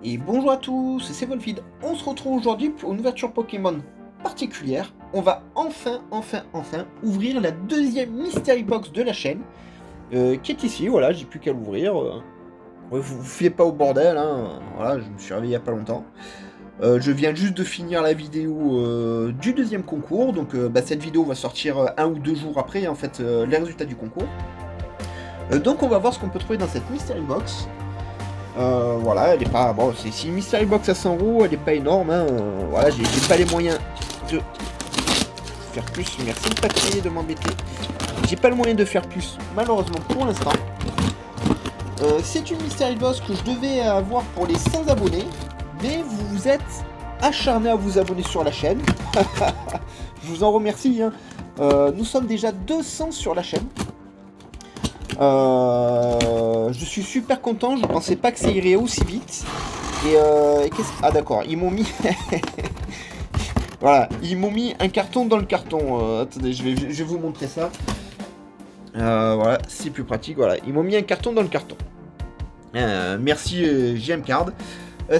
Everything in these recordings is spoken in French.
Et bonjour à tous, c'est Volfid. On se retrouve aujourd'hui pour une ouverture Pokémon particulière. On va enfin ouvrir la deuxième Mystery Box de la chaîne, qui est ici. Voilà, j'ai plus qu'à l'ouvrir. Vous fiez pas au bordel, hein. Voilà, je me suis réveillé il y a pas longtemps. Je viens juste de finir la vidéo du deuxième concours, donc cette vidéo va sortir 1 ou 2 jours après, en fait, les résultats du concours. Donc on va voir ce qu'on peut trouver dans cette Mystery Box. Voilà, elle est pas... Bon, c'est une Mystery Box à 100 €, elle est pas énorme, hein. Voilà, j'ai pas les moyens de faire plus. Merci le papier de m'embêter. J'ai pas le moyen de faire plus, malheureusement, pour l'instant. C'est une Mystery Box que je devais avoir pour les 100 abonnés, mais vous vous êtes acharnés à vous abonner sur la chaîne. Je vous en remercie, hein. Nous sommes déjà 200 sur la chaîne. Je suis super content, je pensais pas que ça irait aussi vite. Et qu'est-ce... Ah d'accord, ils m'ont mis... Voilà, ils m'ont mis un carton dans le carton. Attendez, je vais vous montrer ça. Voilà, c'est plus pratique, voilà. Ils m'ont mis un carton dans le carton. Merci JM Card.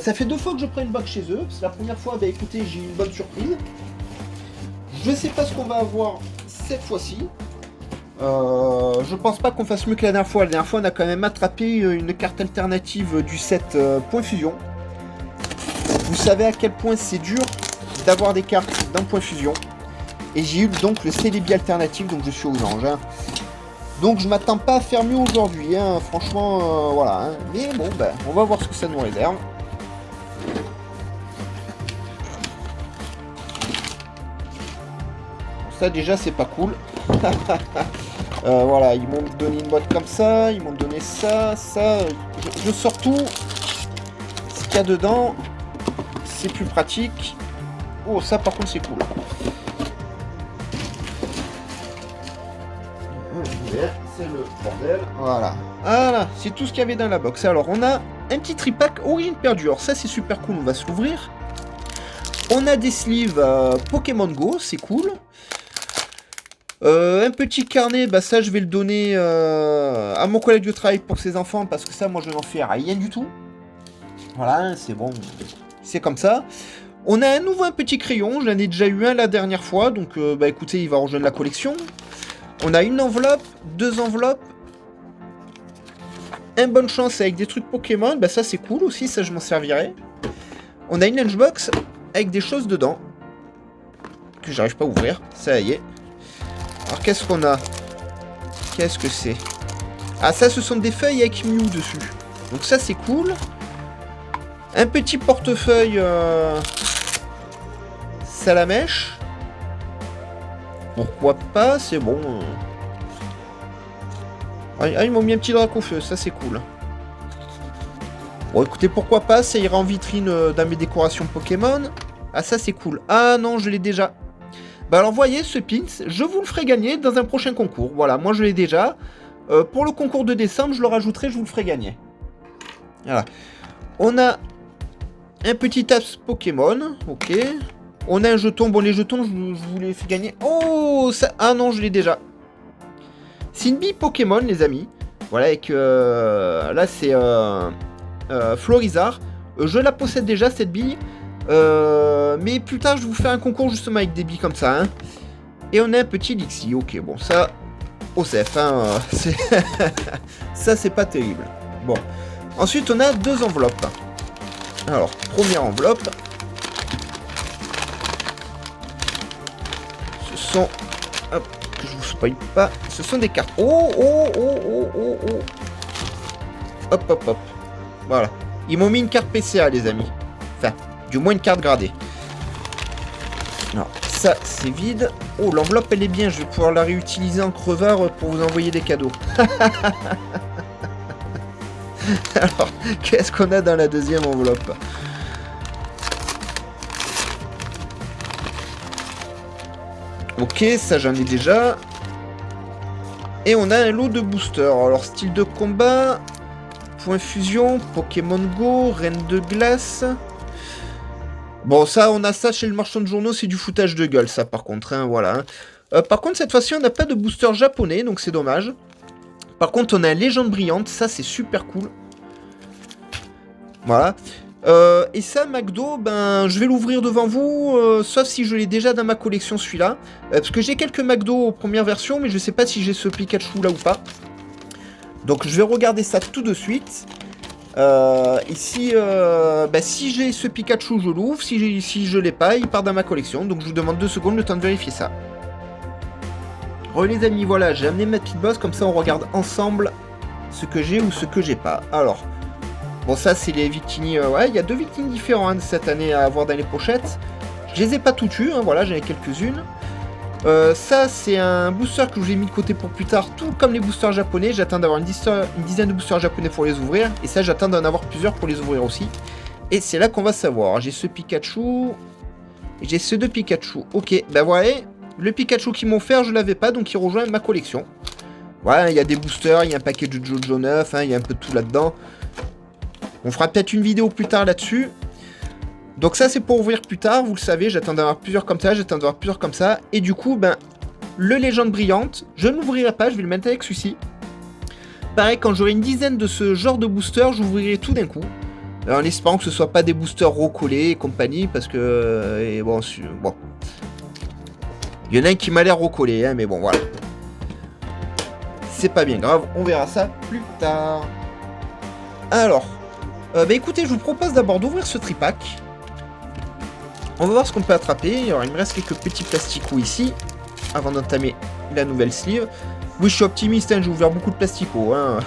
Ça fait 2 fois que je prends une box chez eux. C'est la première fois, bah écoutez, j'ai eu une bonne surprise. Je sais pas ce qu'on va avoir cette fois-ci. Je pense pas qu'on fasse mieux que la dernière fois. La dernière fois, on a quand même attrapé une carte alternative du set Point Fusion. Vous savez à quel point c'est dur d'avoir des cartes d'un Point Fusion. Et j'ai eu donc le Celebi alternatif, donc je suis aux anges. Hein. Donc je m'attends pas à faire mieux aujourd'hui, hein. Franchement, voilà. Hein. Mais bon, bah, on va voir ce que ça nous réserve. Bon, ça déjà, c'est pas cool. Voilà, ils m'ont donné une boîte comme ça, ils m'ont donné ça. Je sors tout. Ce qu'il y a dedans, c'est plus pratique. Oh, ça par contre, c'est cool. C'est le bordel. Voilà, c'est tout ce qu'il y avait dans la box. Alors, on a un petit tripack origine perdue. Alors, ça, c'est super cool, on va se l'ouvrir. On a des sleeves Pokémon Go, c'est cool. Un petit carnet, bah ça je vais le donner à mon collègue de travail pour ses enfants parce que ça moi je n'en fais rien du tout. Voilà, c'est bon, c'est comme ça. On a à nouveau un petit crayon, j'en ai déjà eu un la dernière fois, donc bah écoutez, il va rejoindre la collection. On a une enveloppe, 2 enveloppes. Un bonne chance avec des trucs Pokémon, bah ça c'est cool aussi, ça je m'en servirai. On a une lunchbox avec des choses dedans que j'arrive pas à ouvrir, ça y est. Alors qu'est-ce qu'on a? Qu'est-ce que c'est? Ah ça ce sont des feuilles avec Mew dessus. Donc ça c'est cool. Un petit portefeuille Salamèche. Pourquoi pas, c'est bon. Ah ils m'ont mis un petit Dracofeu, ça c'est cool. Bon écoutez pourquoi pas, ça ira en vitrine dans mes décorations Pokémon. Ah ça c'est cool. Ah non je l'ai déjà. Bah alors voyez ce pins, je vous le ferai gagner dans un prochain concours. Voilà, moi je l'ai déjà. Pour le concours de décembre, je le rajouterai, je vous le ferai gagner. Voilà. On a un petit taps Pokémon, ok. On a un jeton, bon les jetons je vous les fais gagner. Oh ça... Ah non, je l'ai déjà. C'est une bille Pokémon les amis. Voilà, avec... là c'est Florizard. Je la possède déjà cette bille. Mais plus tard, je vous fais un concours justement avec des billes comme ça. Hein. Et on a un petit Lixie. Ok, bon, ça, Osef. Hein, ça, c'est pas terrible. Bon. Ensuite, on a 2 enveloppes. Alors, première enveloppe. Ce sont... Hop, que je vous spoil pas. Ce sont des cartes. Oh. Hop. Voilà. Ils m'ont mis une carte PCA, les amis. Enfin... Du moins une carte gradée. Alors, ça, c'est vide. Oh, l'enveloppe, elle est bien. Je vais pouvoir la réutiliser en crevard pour vous envoyer des cadeaux. Alors, qu'est-ce qu'on a dans la deuxième enveloppe? Ok, ça, j'en ai déjà. Et on a un lot de boosters. Alors, style de combat, Point Fusion, Pokémon Go, Reine de Glace... Bon, ça, on a ça chez le marchand de journaux, c'est du foutage de gueule, ça, par contre, hein, voilà. Par contre, cette fois-ci, on n'a pas de booster japonais, donc c'est dommage. Par contre, on a une légende brillante, ça, c'est super cool. Voilà. Et ça, McDo, ben, je vais l'ouvrir devant vous, sauf si je l'ai déjà dans ma collection celui-là. Parce que j'ai quelques McDo aux premières versions, mais je sais pas si j'ai ce Pikachu là ou pas. Donc je vais regarder ça tout de suite. Ici, bah, si j'ai ce Pikachu, je l'ouvre. Si je l'ai pas, il part dans ma collection. Donc je vous demande 2 secondes, le temps de vérifier ça. Les amis, voilà, j'ai amené ma petite bosse, comme ça on regarde ensemble ce que j'ai ou ce que j'ai pas. Alors, bon, ça c'est les Victini, ouais, il y a 2 Victini différents hein, cette année à avoir dans les pochettes. Je les ai pas toutes eues, hein, voilà, j'en ai quelques-unes. Ça c'est un booster que je vous ai mis de côté pour plus tard, tout comme les boosters japonais. J'attends d'avoir une dizaine de boosters japonais pour les ouvrir. Et ça j'attends d'en avoir plusieurs pour les ouvrir aussi. Et c'est là qu'on va savoir. J'ai ce Pikachu. Et j'ai ces 2 Pikachu. Ok, ben voilà. Le Pikachu qu'ils m'ont offert, je l'avais pas, donc il rejoint ma collection. Voilà, il y a des boosters, il y a un paquet de Jojo 9, hein, il y a un peu de tout là-dedans. On fera peut-être une vidéo plus tard là-dessus. Donc ça c'est pour ouvrir plus tard, vous le savez, j'attends d'avoir plusieurs comme ça, j'attends d'avoir plusieurs comme ça. Et du coup, ben, le Légende Brillante, je ne l'ouvrirai pas, je vais le mettre avec celui-ci. Pareil, quand j'aurai une dizaine de ce genre de boosters, j'ouvrirai tout d'un coup. En espérant que ce soit pas des boosters recollés et compagnie, parce que... Et bon. Il y en a un qui m'a l'air recollé, hein, mais bon, voilà. C'est pas bien grave, on verra ça plus tard. Alors, bah écoutez, je vous propose d'abord d'ouvrir ce tripack. On va voir ce qu'on peut attraper. Alors, il me reste quelques petits plasticots ici, avant d'entamer la nouvelle sleeve. Oui, je suis optimiste, hein, j'ai ouvert beaucoup de plasticots. Hein.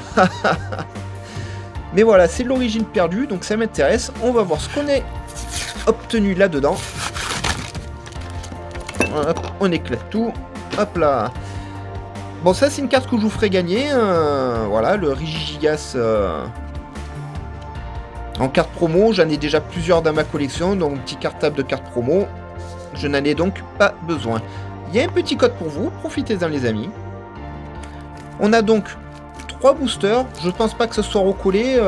Mais voilà, c'est de l'origine perdue, donc ça m'intéresse. On va voir ce qu'on a obtenu là-dedans. Hop, on éclate tout. Hop là. Bon, ça, c'est une carte que je vous ferai gagner. Voilà, le Rigigigas en carte promo. J'en ai déjà plusieurs dans ma collection, donc petit cartable de carte promo. Je n'en ai donc pas besoin. Il y a un petit code pour vous. Profitez-en, les amis. On a donc 3 boosters. Je pense pas que ce soit recollé,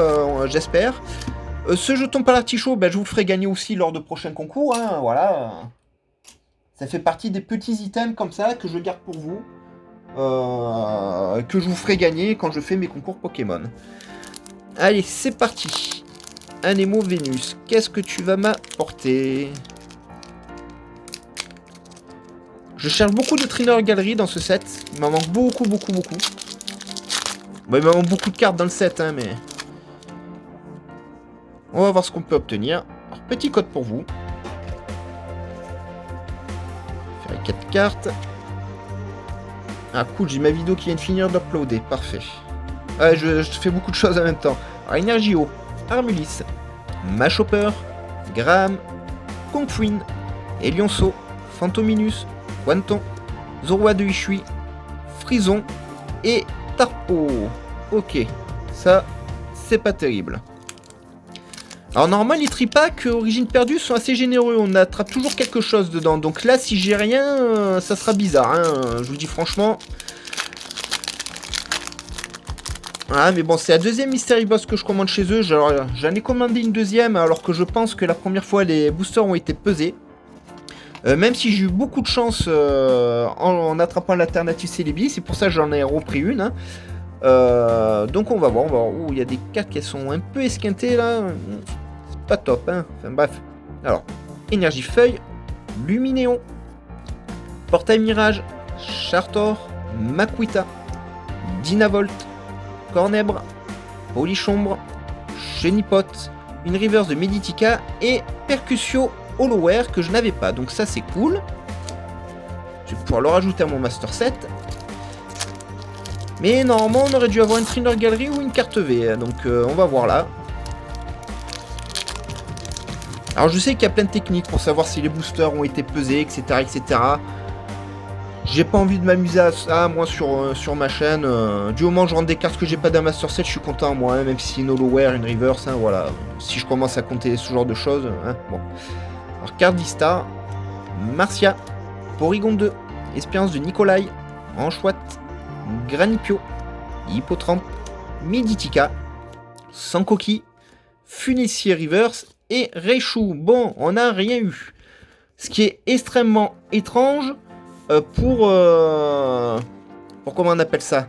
j'espère. Ce jeton par l'artichaut, ben, je vous le ferai gagner aussi lors de prochains concours. Hein, voilà. Ça fait partie des petits items comme ça que je garde pour vous. Que je vous ferai gagner quand je fais mes concours Pokémon. Allez, c'est parti. Anemo Vénus, qu'est-ce que tu vas m'apporter? Je cherche beaucoup de Trainer Gallery dans ce set. Il m'en manque beaucoup. Bon, il m'en manque beaucoup de cartes dans le set, hein, mais... On va voir ce qu'on peut obtenir. Alors, petit code pour vous. Faire 4 cartes. Ah cool, j'ai ma vidéo qui vient de finir d'uploader, parfait. Ah, je fais beaucoup de choses en même temps. Alors, Energio, Armulis, Machopper, Graham, Kongfuin, Elionceau, Fantominus, Wanton, Zorua de Ishui, Frison et Tarpo. Ok, ça, c'est pas terrible. Alors normalement les tripacks origine perdue sont assez généreux, on attrape toujours quelque chose dedans. Donc là si j'ai rien, ça sera bizarre, hein. Je vous dis franchement. Ah mais bon c'est la deuxième Mystery Box que je commande chez eux. J'en ai commandé une deuxième alors que je pense que la première fois les boosters ont été pesés. Même si j'ai eu beaucoup de chance en attrapant l'alternative Celebi, c'est pour ça que j'en ai repris une. Hein. Donc on va voir. Ouh, il y a des cartes qui sont un peu esquintées là. Pas top, hein. Enfin bref. Alors, Énergie Feuille, Luminéon, Portail Mirage, Chartor, Makuita, Dynavolt, Cornèbre, Polichombre, Chenipot, une reverse de Meditica et Percusio Hollowware que je n'avais pas. Donc ça c'est cool. Je vais pouvoir le rajouter à mon Master Set. Mais normalement on aurait dû avoir une Trainer Gallery ou une carte V. Donc on va voir là. Alors je sais qu'il y a plein de techniques pour savoir si les boosters ont été pesés, etc. etc. J'ai pas envie de m'amuser à ça, moi, sur ma chaîne. Du moment où je rentre des cartes que j'ai pas dans Master Set, je suis content, moi, hein, même si c'est une Hollowware, une Reverse, hein, voilà. Si je commence à compter ce genre de choses, hein, bon. Alors, carte d'Ista, Marcia, Porygon 2, Espérance de Nikolai, Anchouat, Granipio, Hippotrampe, Meditica, Sankoki, Funessier Reverse et Raichu. Bon, on n'a rien eu. Ce qui est extrêmement étrange pour comment on appelle ça,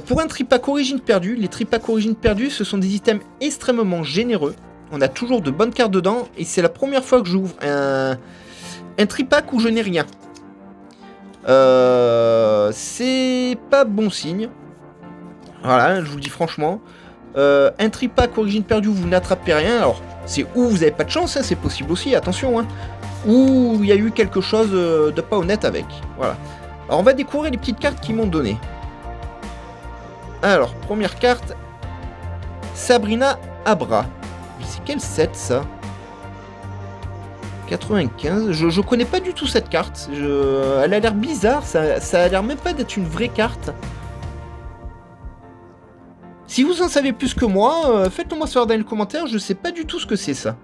pour un tripack origine perdue. Les tripacks origine perdue, ce sont des items extrêmement généreux. On a toujours de bonnes cartes dedans. Et c'est la première fois que j'ouvre un tripack où je n'ai rien. C'est pas bon signe. Voilà, je vous le dis franchement. Un tripack origine perdue, vous n'attrapez rien. Alors, c'est où vous n'avez pas de chance, hein, c'est possible aussi, attention. Hein, ou il y a eu quelque chose de pas honnête avec. Voilà. Alors, on va découvrir les petites cartes qu'ils m'ont données. Alors, première carte. Sabrina Abra. C'est quel set, ça? 95. Je connais pas du tout cette carte. Elle a l'air bizarre. Ça a l'air même pas d'être une vraie carte. Si vous en savez plus que moi, faites-le moi savoir dans les commentaires. Je sais pas du tout ce que c'est, ça.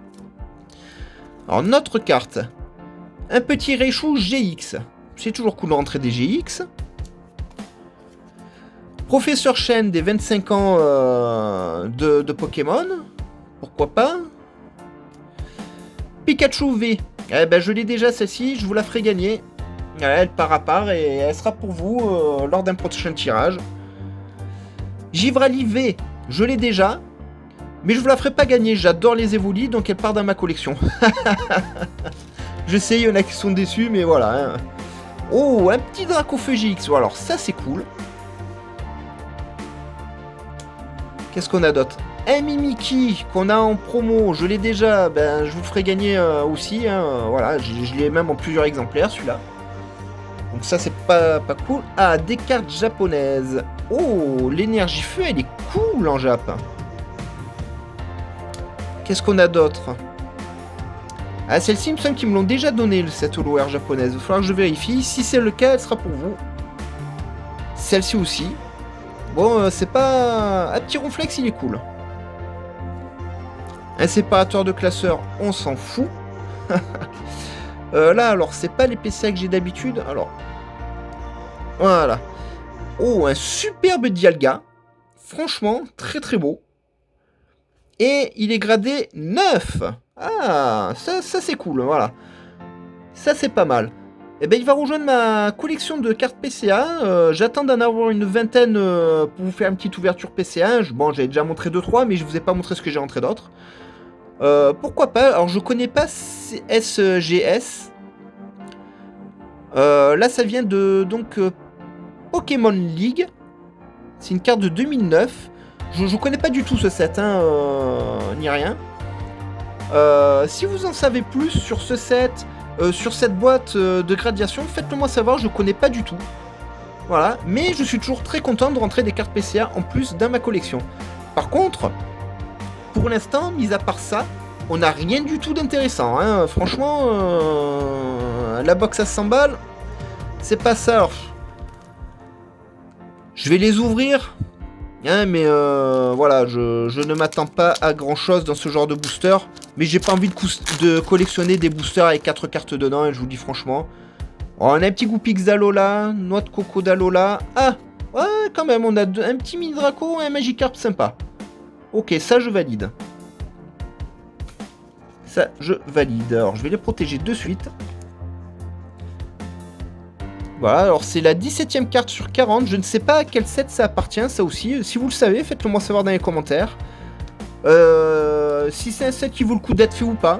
Alors, notre carte. Un petit Raichu GX. C'est toujours cool de rentrer des GX. Professeur Chen des 25 ans de Pokémon. Pourquoi pas. Pikachu V. Eh ben, je l'ai déjà celle-ci, je vous la ferai gagner. Elle part à part et elle sera pour vous lors d'un prochain tirage. Givrali V, je l'ai déjà. Mais je vous la ferai pas gagner, j'adore les Evoli, donc elle part dans ma collection. Je sais, il y en a qui sont déçus, mais voilà. Hein. Oh, un petit Dracofeu GX, alors ça c'est cool. Qu'est-ce qu'on a d'autre? Un Mimikyu qu'on a en promo, je l'ai déjà, ben je vous le ferai gagner aussi, hein, voilà, je l'ai même en plusieurs exemplaires celui-là. Donc ça c'est pas cool. Ah, des cartes japonaises. Oh, l'énergie feu elle est cool en Jap. Qu'est-ce qu'on a d'autre? Ah, celle-ci il me semble qu'ils me l'ont déjà donné, cette holo japonaise, il va falloir que je vérifie, si c'est le cas elle sera pour vous. Celle-ci aussi. Bon, c'est pas... Un petit ronflex, il est cool. Un séparateur de classeurs, on s'en fout. Là, alors, c'est pas les PCA que j'ai d'habitude. Alors, voilà. Oh, un superbe Dialga. Franchement, très très beau. Et il est gradé 9. Ah, ça c'est cool, voilà. Ça, c'est pas mal. Eh ben, il va rejoindre ma collection de cartes PCA. J'attends d'en avoir une vingtaine pour vous faire une petite ouverture PCA. Bon, j'avais déjà montré 2-3, mais je vous ai pas montré ce que j'ai rentré d'autres. Pourquoi pas? Alors, je connais pas SGS. Là, ça vient de donc Pokémon League. C'est une carte de 2009. Je connais pas du tout ce set, hein, ni rien. Si vous en savez plus sur ce set... sur cette boîte de gradation, faites-le moi savoir, je connais pas du tout. Voilà, mais je suis toujours très content de rentrer des cartes PCA en plus dans ma collection. Par contre, pour l'instant, mis à part ça, on n'a rien du tout d'intéressant. Hein. Franchement, la box à 100 balles, c'est pas ça. Alors, je vais les ouvrir. Hein, mais voilà, je ne m'attends pas à grand chose dans ce genre de booster. Mais j'ai pas envie de collectionner des boosters avec 4 cartes dedans, et je vous dis franchement. Oh, on a un petit Goupix d'Alola, noix de coco d'Alola. Ah, ouais, quand même, on a un petit mini Draco et un Magikarp sympa. Ok, ça je valide. Ça, je valide. Alors, je vais les protéger de suite. Voilà, alors c'est la 17ème carte sur 40. Je ne sais pas à quel set ça appartient, ça aussi. Si vous le savez, faites-le moi savoir dans les commentaires. Si c'est un set qui vaut le coup d'être fait ou pas.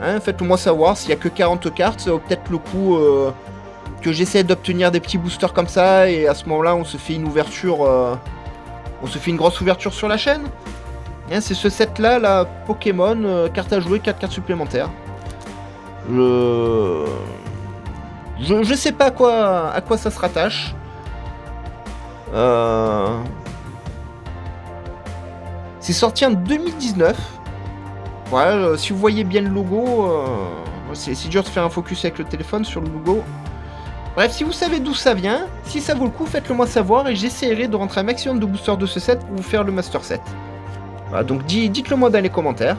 Hein, faites-le moi savoir. S'il n'y a que 40 cartes, ça vaut peut-être le coup que j'essaie d'obtenir des petits boosters comme ça. Et à ce moment-là, on se fait une ouverture. On se fait une grosse ouverture sur la chaîne. Hein, c'est ce set-là, la Pokémon, carte à jouer, 4 cartes supplémentaires. Je sais pas à quoi ça se rattache. C'est sorti en 2019. Voilà, si vous voyez bien le logo, c'est dur de faire un focus avec le téléphone sur le logo. Bref, si vous savez d'où ça vient, si ça vaut le coup, faites-le moi savoir et j'essaierai de rentrer un maximum de boosters de ce set pour vous faire le Master Set. Voilà, donc dites-le moi dans les commentaires.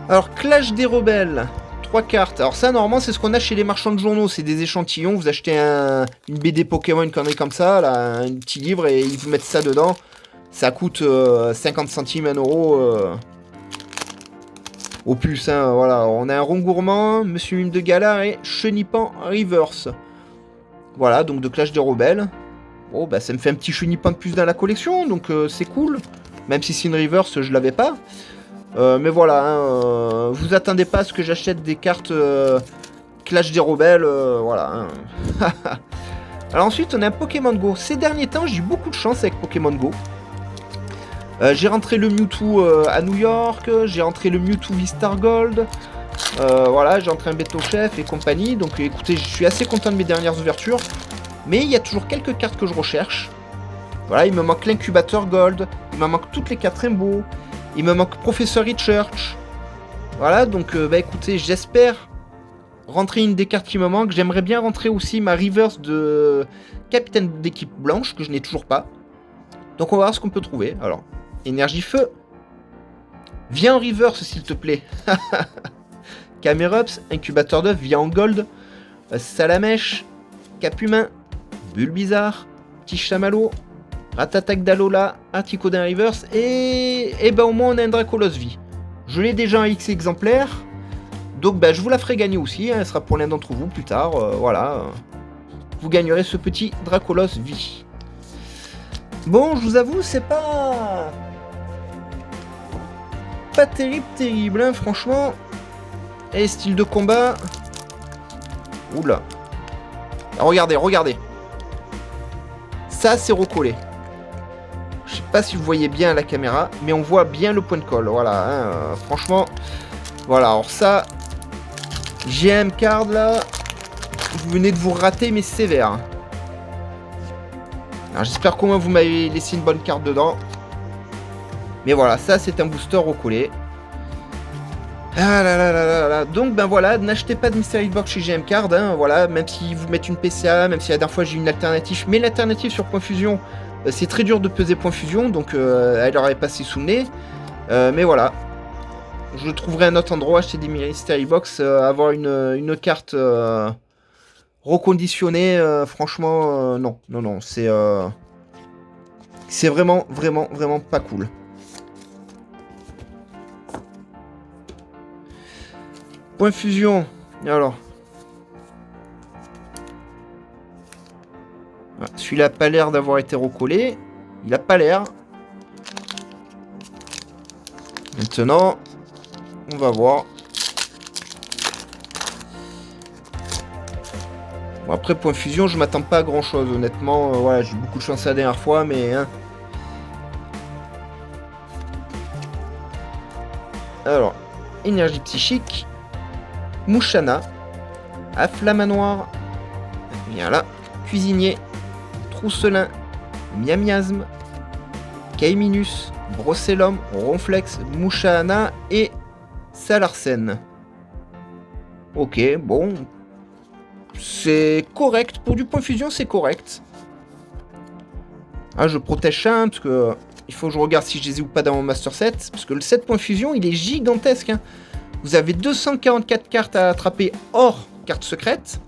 Alors, Clash des Rebelles. 3 cartes. Alors ça, normalement, c'est ce qu'on a chez les marchands de journaux. C'est des échantillons. Vous achetez une BD Pokémon, une connerie comme ça, là, un petit livre, et ils vous mettent ça dedans. Ça coûte 50 centimes, 1 euro au plus. Hein, voilà. On a un rond gourmand, Monsieur Mime de Galar et Chenipan Reverse. Voilà, donc de Clash des Rebelles. Bon, bah ça me fait un petit Chenipan de plus dans la collection, donc c'est cool. Même si c'est une reverse, je l'avais pas. Mais voilà, hein, vous attendez pas à ce que j'achète des cartes Clash des Rebelles, voilà. Hein. Alors ensuite, on a un Pokémon Go. Ces derniers temps, j'ai eu beaucoup de chance avec Pokémon Go. J'ai rentré le Mewtwo à New York, j'ai rentré le Mewtwo V-Star Gold, voilà, j'ai rentré un Beto Chef et compagnie. Donc écoutez, je suis assez content de mes dernières ouvertures. Mais il y a toujours quelques cartes que je recherche. Voilà, il me manque l'incubateur Gold, il me manque toutes les cartes Rainbow, il me manque Professeur Research. Voilà, donc bah écoutez, j'espère rentrer une des cartes qui me manquent. J'aimerais bien rentrer aussi ma reverse de capitaine d'équipe blanche, que je n'ai toujours pas. Donc on va voir ce qu'on peut trouver. Alors, énergie feu. Viens en reverse s'il te plaît. Camerups, incubateur d'œuf, viens en gold. Salamèche, Cap humain, Bulle bizarre, Petit chamallow, Ratatak d'Alola, Articodin reverse et ben au moins on a un Dracolos vie. Je l'ai déjà en X exemplaires. Donc bah, je vous la ferai gagner aussi, hein, elle sera pour l'un d'entre vous plus tard, voilà. Vous gagnerez ce petit Dracolos vie. Bon, je vous avoue, c'est pas terrible, hein, franchement. Et style de combat. Oula. Regardez. Ça, c'est recollé. Je sais pas si vous voyez bien à la caméra, mais on voit bien le point de colle, voilà. Hein, franchement, voilà, alors ça... GM card là, vous venez de vous rater mais sévère. Alors j'espère qu'au moins vous m'avez laissé une bonne carte dedans. Mais voilà, ça c'est un booster recollé. Ah là là là là là. Donc ben voilà, n'achetez pas de Mystery Box chez GM Card, hein, voilà, même si vous mettez une PCA, même si la dernière fois j'ai eu une alternative. Mais l'alternative sur Point Fusion, c'est très dur de peser Point Fusion, donc elle aurait passé sous le nez. Mais voilà. Je trouverai un autre endroit, acheter des Mystery Box, avoir une carte reconditionnée, franchement, non, c'est vraiment pas cool. Point fusion, alors. Celui-là n'a pas l'air d'avoir été recollé. Il a pas l'air. Maintenant... on va voir. Bon, après, point fusion, je m'attends pas à grand chose, honnêtement. Voilà, j'ai eu beaucoup de chance la dernière fois, mais. Hein. Alors, énergie psychique. Mouchana. Afflamanoir. Voilà. Cuisinier. Trousselin. Miamiasme. Caiminus. Brossellum. Ronflex. Mouchana. Et. Salarsen. Ok, bon. C'est correct. Pour du point fusion, c'est correct. Ah, je protège ça, hein, parce que il faut que je regarde si je les ai ou pas dans mon Master Set. Parce que le set point fusion, il est gigantesque. Hein. Vous avez 244 cartes à attraper hors carte secrète.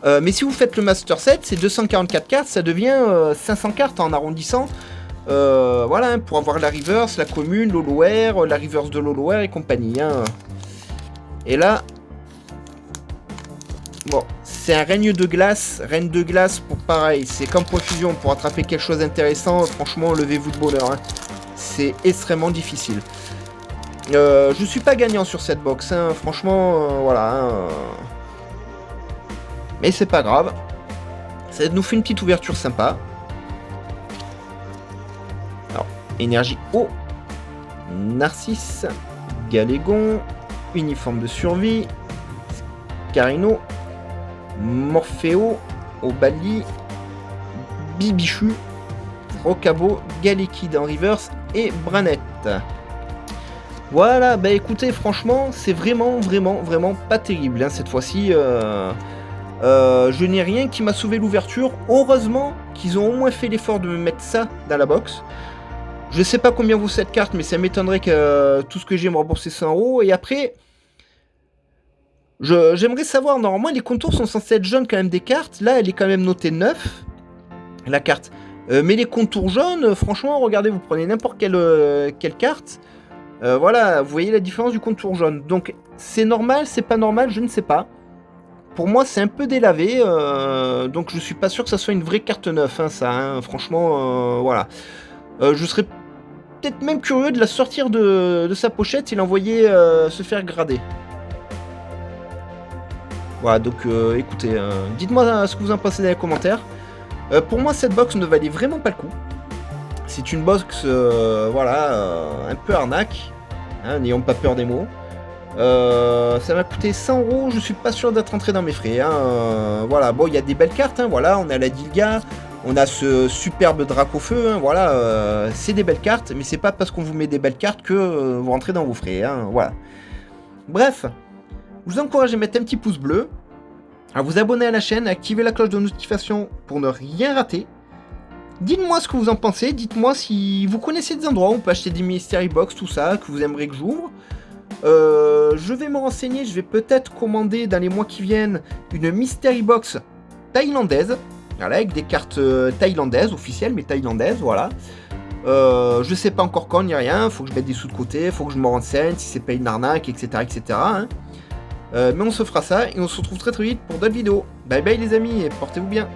Mais si vous faites le Master Set, ces 244 cartes, ça devient 500 cartes en arrondissant. Voilà, hein, pour avoir la reverse, la commune, l'Holoware, la reverse de l'Holoware et compagnie. Hein. Et là, bon, c'est un règne de glace. Reine de glace, pour pareil, c'est comme Point Fusion, pour attraper quelque chose d'intéressant, franchement, levez-vous de bonheur. Hein. C'est extrêmement difficile. Je suis pas gagnant sur cette box, hein. Franchement, voilà. Hein. Mais c'est pas grave. Ça nous fait une petite ouverture sympa. Énergie eau, Narcisse, Galégon, Uniforme de survie, Carino, Morpheo, Obali, Bibichu, Rocabo, Galekid en reverse et Branette. Voilà, bah écoutez, franchement, c'est vraiment pas terrible hein, cette fois-ci. Je n'ai rien qui m'a sauvé l'ouverture. Heureusement qu'ils ont au moins fait l'effort de me mettre ça dans la box. Je sais pas combien vaut cette carte, mais ça m'étonnerait que tout ce que j'ai me rembourser 100 €. Et après, j'aimerais savoir, normalement les contours sont censés être jaunes quand même des cartes. Là, elle est quand même notée 9, la carte. Mais les contours jaunes, franchement, regardez, vous prenez n'importe quelle carte. Voilà, vous voyez la différence du contour jaune. Donc, c'est normal, c'est pas normal, je ne sais pas. Pour moi, c'est un peu délavé. Donc, je suis pas sûr que ça soit une vraie carte 9, hein, ça. Hein, franchement, voilà. Je serais peut-être même curieux de la sortir de sa pochette et l'envoyer se faire grader. Voilà, donc écoutez, dites-moi ce que vous en pensez dans les commentaires. Pour moi, cette box ne valait vraiment pas le coup. C'est une box, un peu arnaque, hein, n'ayons pas peur des mots. Ça m'a coûté 100 €, je suis pas sûr d'être rentré dans mes frais. Hein. Voilà, bon, il y a des belles cartes, hein, voilà, on a la Dilga, on a ce superbe Dracofeu, hein, voilà, c'est des belles cartes, mais c'est pas parce qu'on vous met des belles cartes que vous rentrez dans vos frais, hein, voilà. Bref, je vous encourage à mettre un petit pouce bleu, à vous abonner à la chaîne, à activer la cloche de notification pour ne rien rater. Dites-moi ce que vous en pensez, dites-moi si vous connaissez des endroits où on peut acheter des mystery box, tout ça, que vous aimeriez que j'ouvre. Je vais me renseigner, je vais peut-être commander dans les mois qui viennent une mystery box thaïlandaise, voilà, avec des cartes thaïlandaises, officielles mais thaïlandaises, voilà. Je sais pas encore quand, ni rien, faut que je mette des sous de côté, faut que je me renseigne si c'est pas une arnaque, etc. etc. Hein. Mais on se fera ça et on se retrouve très très vite pour d'autres vidéos. Bye bye les amis et portez-vous bien.